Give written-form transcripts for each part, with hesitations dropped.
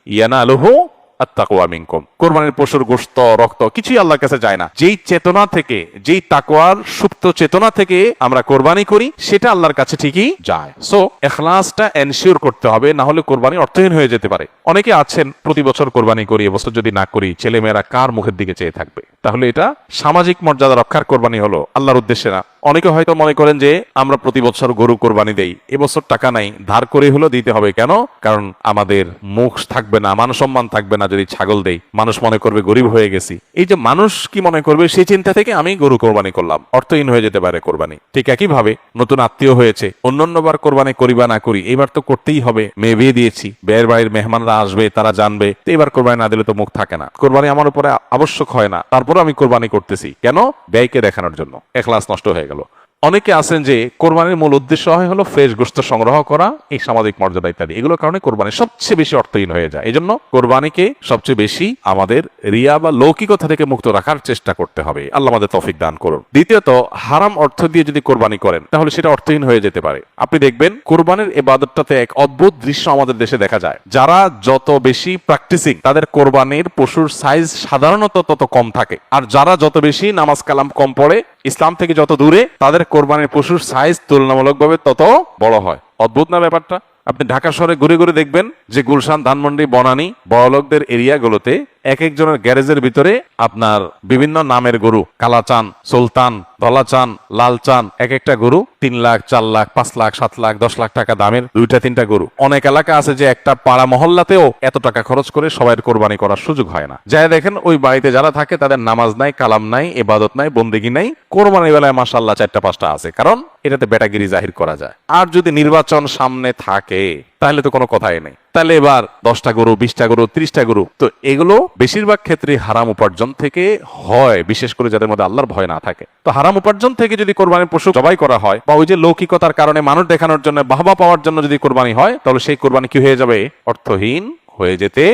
ইয়ানালুহু আত-তাকওয়া মিনকুম। কোরবানির পশুর গোশত, রক্ত কিছুই আল্লাহর কাছে যায় না। যেই চেতনা থেকে, যেই তাকওয়ার সুপ্ত চেতনা থেকে আমরা কোরবানি করি, সেটা আল্লাহর কাছে ঠিকই যায়। সো ইখলাসটা এনশিওর করতে হবে, না হলে কোরবানি অর্থহীন হয়ে যেতে পারে। অনেকে আছেন প্রতি বছর কোরবানি করি, এবছর যদি না করি ছেলে মেয়েরা কার মুখের দিকে চেয়ে থাকবে। তাহলে এটা সামাজিক মর্যাদা রক্ষার কোরবানি হলো, আল্লাহর উদ্দেশ্যে না। অনেকে হয়তো মনে করেন যে আমরা প্রতি বছর গরু কোরবানি দেই, এবছর টাকা নাই, ধার করে হলো দিতে হবে। কেন? কারণ আমাদের মুখ থাকবে না, মান সম্মান থাকবে না যদি ছাগল দেই, মানুষ মনে করবে গরিব হয়ে গেছি। এই যে মানুষ কি মনে করবে সেই চিন্তা থেকে আমি গরু কোরবানি করলাম, অর্থহীন হয়ে যেতে পারে কোরবানি। ঠিক একই ভাবে নতুন আত্মীয় হয়েছে, অন্যান্যবার কোরবানি করি বা না করি, এবার তো করতেই হবে, মেয়ে বিয়ে দিয়েছি, বিয়ের বাড়ির মেহমানরা আসবে, তারা জানবে, তো এবার কোরবানি না দিলে তো মুখ থাকে না। কোরবানি আমার উপরে আবশ্যক হয় না, তারপর আমি কোরবানি করতেছি কেন? ব্যয়কে দেখানোর জন্য। ইখলাস নষ্ট হয়ে গেল। অনেকে আছেন যে কোরবানির মূল উদ্দেশ্য হলো ফ্রেশ গোশত সংগ্রহ করা, এই সামাজিক মর্যাদা ইত্যাদি, এগুলোর কারণে কোরবানি সবচেয়ে বেশি অর্থহীন হয়ে যায়। এই জন্য কোরবানিকে সবচেয়ে বেশি আমাদের রিয়া বা লৌকিকতা থেকে মুক্ত রাখার চেষ্টা করতে হবে। আল্লাহ আমাদের তৌফিক দান করুন। দ্বিতীয়ত, হারাম অর্থ দিয়ে যদি কোরবানি করেন তাহলে সেটা অর্থহীন হয়ে যেতে পারে। আপনি দেখবেন কোরবানির ইবাদতটাতে এক অদ্ভুত দৃশ্য আমাদের দেশে দেখা যায়। যারা যত বেশি প্র্যাকটিসিং, তাদের কোরবানির পশুর সাইজ সাধারণত তত কম থাকে। আর যারা যত বেশি নামাজ কালাম কম পড়ে, ইসলাম থেকে যত দূরে, তাদের কোরবানির পশুর সাইজ তুলনামূলকভাবে তত বড় হয়। অদ্ভুত না ব্যাপারটা? আপনি ঢাকা শহরে ঘুরে ঘুরে দেখবেন যে গুলশান, ধানমন্ডি, বনানী, বড়লোকদের এরিয়াগুলোতে এক একজনের গ্যারেজের ভিতরে আপনার বিভিন্ন নামের গরু, কালাচান, সুলতান, ধলাচান, লালচান, এক একটা গরু 3 লাখ, 4 লাখ, 5 লাখ, 7 লাখ, 10 লাখ টাকা দামের 2-3টা গরু। অনেক এলাকা আছে যে একটা পাড়া মহল্লাতেও এত টাকা খরচ করে সবাই কোরবানি করার সুযোগ হয় না। যাই দেখেন ওই বাড়িতে যারা থাকে তাদের নামাজ নাই, কালাম নাই, ইবাদত নাই, বন্দেগী নাই, কোরবানির বেলায় মাশাআল্লাহ 4টা-5টা আছে, কারণ এটাতে বেটাগিরি জাহির করা যায়। আর যদি নির্বাচন সামনে থাকে তাহলে তো কোনো কথাই নেই। তাহলে এবার 10টা গরু, 20টা গরু, 30টা গরু, তো এগুলো বেশিরভাগ ক্ষেত্রে হারাম উপার্জন থেকে হয়, বিশেষ করে যাদের মধ্যে আল্লাহর ভয় না থাকে। তো হারাম উপার্জন থেকে যদি কোরবানির পশু জবাই করা হয়, বা ওই যে লৌকিকতার কারণে মানুষ দেখানোর জন্য, বাহবা পাওয়ার জন্য যদি কোরবানি হয়, তাহলে সেই কোরবানি কি হয়ে যাবে? অর্থহীন হয়ে যেতে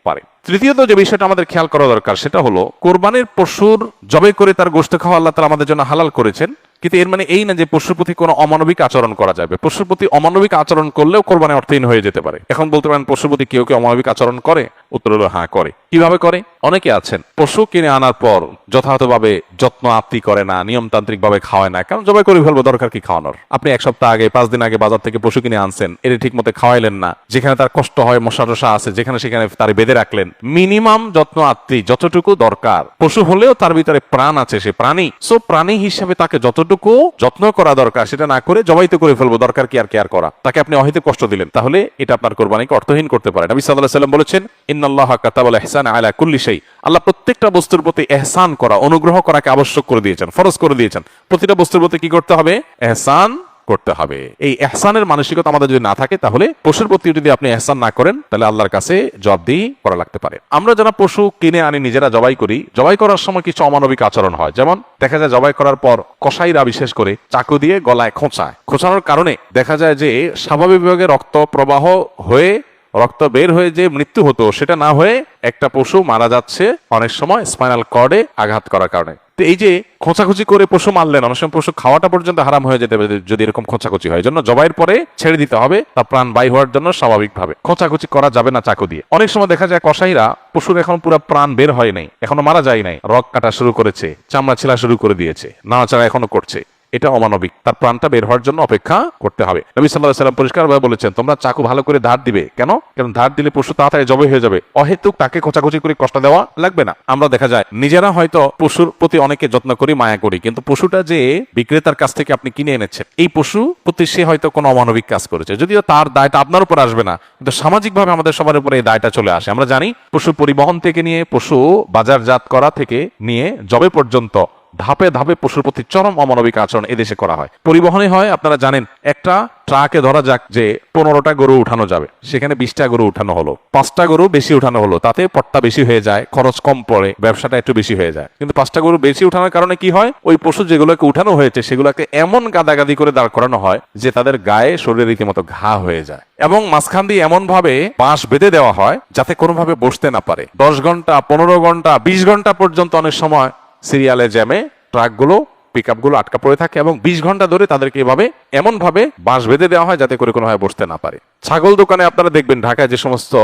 পারে। তৃতীয়ত যে বিষয়টা আমাদের খেয়াল করা দরকার সেটা হলো, কোরবানির পশুর জবাই করে তার গোশত খাওয়া আল্লাহ তাআলা আমাদের জন্য হালাল করেছেন, কিন্তু এর মানে এই না যে পশুর প্রতি কোনো অমানবিক আচরণ করা যাবে। পশুর প্রতি অমানবিক আচরণ করলেও কোরবানি অর্থহীন হয়ে যেতে পারে। এখন বলতে পারেন পশুর প্রতি কেউ কেউ অমানবিক আচরণ করে? উত্তর হলো হ্যাঁ, করে। কিভাবে করে? অনেকে আছেন পশু কিনে আনার পর যথাযথভাবে যত্ন আত্তি করে না, নিয়মতান্ত্রিক ভাবে খাওয়ায় না। কারণ জবাই করে ফেলবো, দরকার কি খাওয়ানোর? আপনি 1 সপ্তাহ আগে, 5 দিন আগে বাজার থেকে পশু কিনে আনছেন, এর ঠিক মতো খাওয়াইলেন না, যেখানে তার কষ্ট হয়, মশা টশা আছে, যেখানে সেখানে তার বেঁধে রাখলেন। মিনিমাম যত্ন আত্তি যতটুকু দরকার, পশু হলেও তার ভিতরে প্রাণ আছে, সে প্রাণী। সো প্রাণী হিসাবে তাকে যতটুকু যত্ন করা দরকার সেটা না করে জবাই তো করে ফেলবো, দরকার কি আর কেয়ার করা? তাকে আপনি অহেতুক কষ্ট দিলেন, তাহলে এটা আপনার কোরবানিকে অর্থহীন করতে পারে। নবী সাল্লাল্লাহু আলাইহি ওয়াসাল্লাম বলেছেন, ইন্নাল্লাহা কাতাবাল ইহসানা আলা কুল্লি শাই। আল্লাহ প্রত্যেকটা বস্তুর প্রতি ইহসান করা, অনুগ্রহ করাকে আবশ্যক করে দিয়েছেন, ফরজ করে দিয়েছেন। প্রতিটা বস্তুর প্রতি কি করতে হবে? ইহসান করতে হবে। এই ইহসানের মানসিকতা আমাদের যদি না থাকে, তাহলে পশুর প্রতি যদি আপনি ইহসান না করেন, তাহলে আল্লাহর কাছে জবাবদিহি করা লাগতে পারে। আমরা যারা পশু কিনে আনি, নিজেরা জবাই করি, জবাই করার সময় কিছু অমানবিক আচরণ হয়। যেমন দেখা যায় জবাই করার পর কসাইরা বিশেষ করে চাকু দিয়ে গলায় খোঁচায়। খোঁচানোর কারণে দেখা যায় যে স্বাভাবিকভাবে রক্ত প্রবাহ হয়ে, রক্ত বের হয়ে যে মৃত্যু হতো, সেটা না হয়ে একটা পশু মারা যাচ্ছে অনেক সময় স্পাইনাল কর্ডে আঘাত করার কারণে। তো এই যে খোঁচাখুচি করে পশু মারলেন, অনেক সময় পশু খাওয়াটা পর্যন্ত হারাম হয়ে যেতে পারে যদি এরকম খোঁচাখুচি হয়। জন্য জবাইয়ের পরে ছেড়ে দিতে হবে, তার প্রাণ বায়ু হওয়ার জন্য স্বাভাবিকভাবে। খোঁচাখুচি করা যাবে না চাকু দিয়ে। অনেক সময় দেখা যায় কসাইরা পশুর এখন পুরো প্রাণ বের হয় নাই, এখনো মারা যায় নাই, রগ কাটা শুরু করেছে, চামড়া ছেলা শুরু করে দিয়েছে, নাড়াচাড়া এখনো করছে, এটা অমানবিক। তার প্রাণটা বের হওয়ার জন্য অপেক্ষা করতে হবে। নবী সাল্লাল্লাহু আলাইহি ওয়াসাল্লাম পরিষ্কারভাবে বলেছেন, তোমরা চাকু ভালো করে ধার দিবে। কেন? কারণ ধার দিলে পশু তাড়াতাড়ি জবাই হয়ে যাবে, অহেতুক তাকে খোঁচাখুচি করে কষ্ট দেওয়া লাগবে না। আমরা দেখা যায় নিজেরা হয়তো পশুর প্রতি অনেকে যত্ন করি, মায়া করি, কিন্তু পশুটা যে বিক্রেতার কাছ থেকে আপনি কিনে এনেছেন, এই পশু প্রতি সে হয়তো কোনো অমানবিক কাজ করেছে, যদিও তার দায়টা আপনার উপর আসবে না, কিন্তু সামাজিকভাবে আমাদের সবার উপরে এই দায়টা চলে আসে। আমরা জানি পশু পরিবহন থেকে নিয়ে, পশু বাজারজাত করা থেকে নিয়ে জবে পর্যন্ত ধাপে ধাপে পশুর প্রতি চরম অমানবিক আচরণ এদেশে করা হয়। পরিবহনে হয়, আপনারা জানেন, একটা ট্রাকে ধরা যাক যে 15টা গরু উঠানো যাবে, সেখানে 20টা গরু উঠানো হলো, 5টা গরু বেশি উঠানো হলো, তাতে পট্টা বেশি হয়ে যায়, খরচ কম পড়ে, ব্যবসাটা একটু বেশি হয়ে যায়। কিন্তু 5টা গরু বেশি উঠানোর কারণে কি হয়? ওই পশু যেগুলোকে উঠানো হয়েছে সেগুলোকে এমন গাদাগাদি করে দাঁড় করানো হয় যে তাদের গায়ে, শরীরে রীতিমতো ঘা হয়ে যায়, এবং মাঝখান দিয়ে এমন ভাবে বাঁশ বেঁধে দেওয়া হয় যাতে কোনোভাবে বসতে না পারে। 10 ঘন্টা, 15 ঘন্টা, 20 ঘন্টা পর্যন্ত অনেক সময় সিরিয়ালে জ্যামে ট্রাকগুলো পিকআপ গুলো আটকা পড়ে থাকে এবং 20 ঘন্টা ধরে তাদেরকে এভাবে এমন ভাবে বাঁশ বেঁধে দেওয়া হয় যাতে করে কোনোভাবে বসতে না পারে। ছাগল দোকানে আপনারা দেখবেন ঢাকায় যে সমস্ত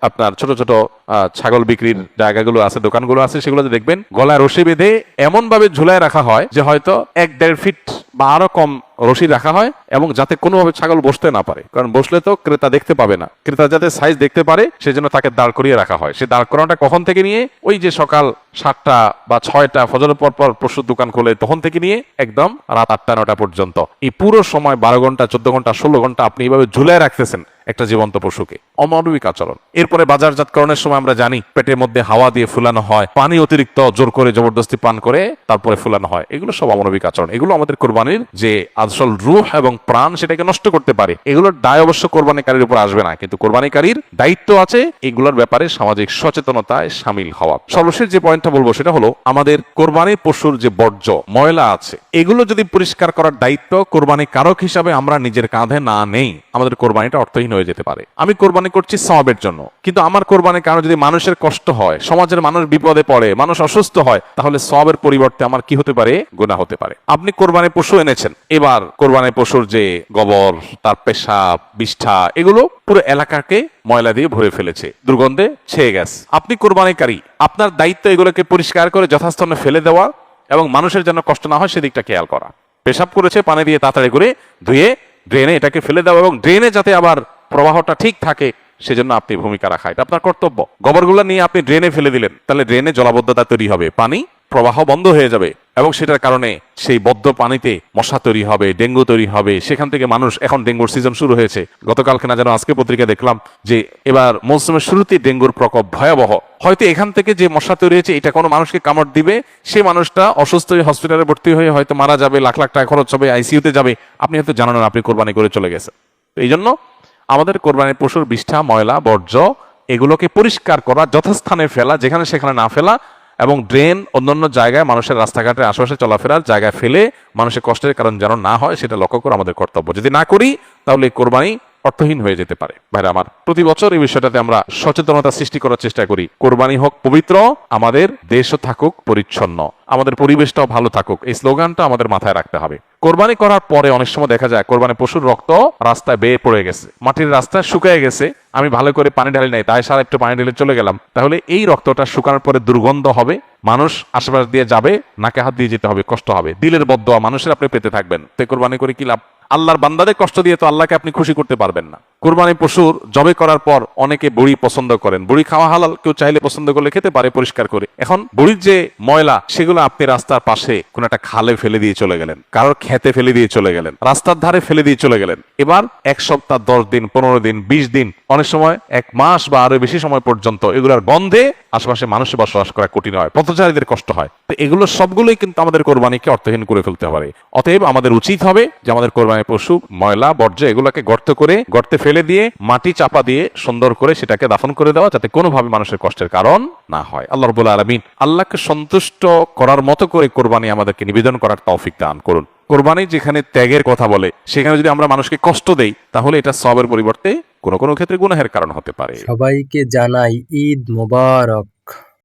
আপনার ছোট ছোট ছাগল বিক্রির জায়গাগুলো আছে, দোকানগুলো আছে, সেগুলোতে দেখবেন গলায় রশি বেঁধে এমন ভাবে ঝুলায় রাখা হয় যে হয়তো 1-1.5 ফিট বা আরো কম রশি রাখা হয়, এবং যাতে কোনোভাবে ছাগল বসতে না পারে, কারণ বসলে তো ক্রেতা দেখতে পাবে না। ক্রেতা যাতে সাইজ দেখতে পারে সেজন্য তাকে দাঁড় করিয়ে রাখা হয়। সে দাঁড় করানোটা কখন থেকে নিয়ে ওই যে সকাল 7টা বা 6টা ফজরের পর পর পশুর দোকান খোলে তখন থেকে নিয়ে একদম রাত 8টা-9টা পর্যন্ত, এই পুরো সময় 12 ঘন্টা 14 ঘন্টা 16 ঘন্টা আপনি এইভাবে ঝুলায় রাখতেছেন একটা জীবন্ত পশুকে। অমানবিক আচরণ। এরপরে বাজারজাতকরণের সময় আমরা জানি পেটের মধ্যে হাওয়া দিয়ে ফুলানো হয়, পানি অতিরিক্ত জোর করে জবরদস্তি পান করে তারপরে ফুলানো হয়, এগুলো সব অমানবিক আচরণ। এগুলো আমাদের কোরবানির যে আসল রূহ এবং প্রাণ সেটাকে নষ্ট করতে পারে। এগুলোর দায় অবশ্য কোরবানিকারীর উপর আসবে না, কিন্তু কোরবানিকারীর দায়িত্ব আছে এগুলোর ব্যাপারে সামাজিক সচেতনতায় সামিল হওয়া। সর্বশেষ যে পয়েন্টটা বলবো সেটা হলো আমাদের কোরবানির পশুর যে বর্জ্য ময়লা আছে এগুলো যদি পরিষ্কার করার দায়িত্ব কোরবানি কারক হিসাবে আমরা নিজের কাঁধে না নেই, আমাদের কোরবানিটা অর্থহীন হয়ে যেতে পারে। আমি কোরবানি করছি সওয়াবের জন্য, কিন্তু আমার কোরবানির কারণে যদি মানুষের কষ্ট হয়, সমাজের মানুষ বিপদে পড়ে, মানুষ অসুস্থ হয়, তাহলে সওয়াবের পরিবর্তে আমার কি হতে পারে? গুনাহ হতে পারে। আপনি কোরবানির পশু এনেছেন, এবার কোরবানির পশুর যে গোবর, তার পেশাব, বিষ্ঠা, এগুলো পুরো এলাকাকে ময়লা দিয়ে ভরে ফেলেছে, দুর্গন্ধে ছেয়ে গেছে। আপনি কোরবানিকারী, আপনার দায়িত্ব এগুলোকে পরিষ্কার করে যথাস্থানে ফেলে দেওয়া এবং মানুষের যেন কষ্ট না হয় সেদিকটা খেয়াল করা। পেশাব করেছে, পানি দিয়ে তাড়াতাড়ি করে ধুয়ে ড্রেনে এটাকে ফেলে দেওয়া এবং ড্রেনে যাতে আবার প্রবাহটা ঠিক থাকে সেজন্য আপনি ভূমিকা রাখা, এটা আপনার কর্তব্য। গোবরগুলো নিয়ে আপনি ড্রেনে ফেলে দিলেন, তাহলে ড্রেনে জলাবদ্ধতা তৈরি হবে, পানি প্রবাহ বন্ধ হয়ে যাবে এবং সেটার কারণে সেই বদ্ধ পানিতে মশা তৈরি হবে, ডেঙ্গু তৈরি হবে। সেখান থেকে মানুষ, এখন ডেঙ্গুর সিজন শুরু হয়েছে, গতকালকে না যেন আজকে পত্রিকা দেখলাম যে এবার মৌসুমের শুরুতেই ডেঙ্গুর প্রকোপ ভয়াবহ। হয়তো এখান থেকে যে মশা তৈরি হয়েছে এটা কোনো মানুষকে কামড় দিবে, সে মানুষটা অসুস্থ হয়ে হসপিটালে ভর্তি হয়ে হয়তো মারা যাবে, লাখ লাখ টাকা খরচ হবে, আইসিইউতে যাবে, আপনি হয়তো জানেন না, আপনি কোরবানি করে চলে গেছেন। তো এই জন্য আমাদের কোরবানির পশুর বিষ্ঠা, ময়লা, বর্জ্য এগুলোকে পরিষ্কার করা, যথাস্থানে ফেলা, যেখানে সেখানে না ফেলা, এবং ড্রেন অন্যান্য জায়গায় মানুষের রাস্তাঘাটের আশেপাশে চলাফেরার জায়গায় ফেলে মানুষের কষ্টের কারণ যেন না হয় সেটা লক্ষ্য করা আমাদের কর্তব্য। যদি না করি তাহলে কোরবানি অর্থহীন হয়ে যেতে পারে। ভাইরা আমার, প্রতি বছর এই বিষয়টাতে আমরা সচেতনতা সৃষ্টি করার চেষ্টা করি। কোরবানি হোক পবিত্র, আমাদের দেশও থাকুক পরিচ্ছন্ন, আমাদের পরিবেশটাও ভালো থাকুক, এই স্লোগানটা আমাদের মাথায় রাখতে হবে। কোরবানি করার পরে অনেক সময় দেখা যায় কোরবানি পশুর রক্ত রাস্তায় বেয়ে পড়ে গেছে, মাটির রাস্তায় শুকিয়ে গেছে, আমি ভালো করে পানি ঢালি নাই, তাই সারা একটু পানি ঢেলে চলে গেলাম, তাহলে এই রক্তটা শুকানোর পরে দুর্গন্ধ হবে, মানুষ আশেপাশ দিয়ে যাবে, নাকে হাত দিয়ে যেতে হবে, কষ্ট হবে, দিলের বদদোয়া মানুষের আপনি পেতে থাকবেন। তো কোরবানি করে কি লাভ? আল্লাহর বান্দাদের কষ্ট দিয়ে তো আল্লাহকে আপনি খুশি করতে পারবেন না। কুরবানি পশুর জবে করার পর অনেকে বড়ি পছন্দ করেন, বড়ি খাওয়া হালাল, কেউ চাইলে পছন্দ করলে খেতে পারে পরিষ্কার করে। এখন বড়ির যে ময়লা সেগুলো আপনি রাস্তার পাশে কোন একটা খালে ফেলে দিয়ে চলে গেলেন, কারোর খেতে ফেলে দিয়ে চলে গেলেন, রাস্তার ধারে ফেলে দিয়ে চলে গেলেন। এবার 1 সপ্তাহ, 10 দিন, 15 দিন, 20 দিন, অনেক সময় 1 মাস বা আরো বেশি সময় পর্যন্ত এগুলোর গন্ধে আশেপাশে মানুষের বসবাস করা কঠিন হয়, পথচারীদের কষ্ট হয়। তো এগুলো সবগুলোই কিন্তু আমাদের কোরবানিকে অর্থহীন করে ফেলতে পারে। অতএব আমাদের উচিত হবে যে আমাদের কোরবানি পশু ময়লা বর্জ্য এগুলোকে গর্তে ফেলে দিয়ে মাটি চাপা দিয়ে সুন্দর করে সেটাকে দাফন করে দেওয়া, যাতে কোনোভাবে মানুষের কষ্টের কারণ না হয়। আল্লাহ রাব্বুল আলামিন আল্লাহকে সন্তুষ্ট করার মতো করে কোরবানি আমাদেরকে নিবেদন করার তৌফিক দান করুন। কোরবানি যেখানে ত্যাগের কথা বলে সেখানে যদি আমরা মানুষকে কষ্ট দেই তাহলে এটা সওয়াবের পরিবর্তে কোনো কোনো ক্ষেত্রে গুনাহের কারণ হতে পারে। সবাইকে জানাই ঈদ মোবারক।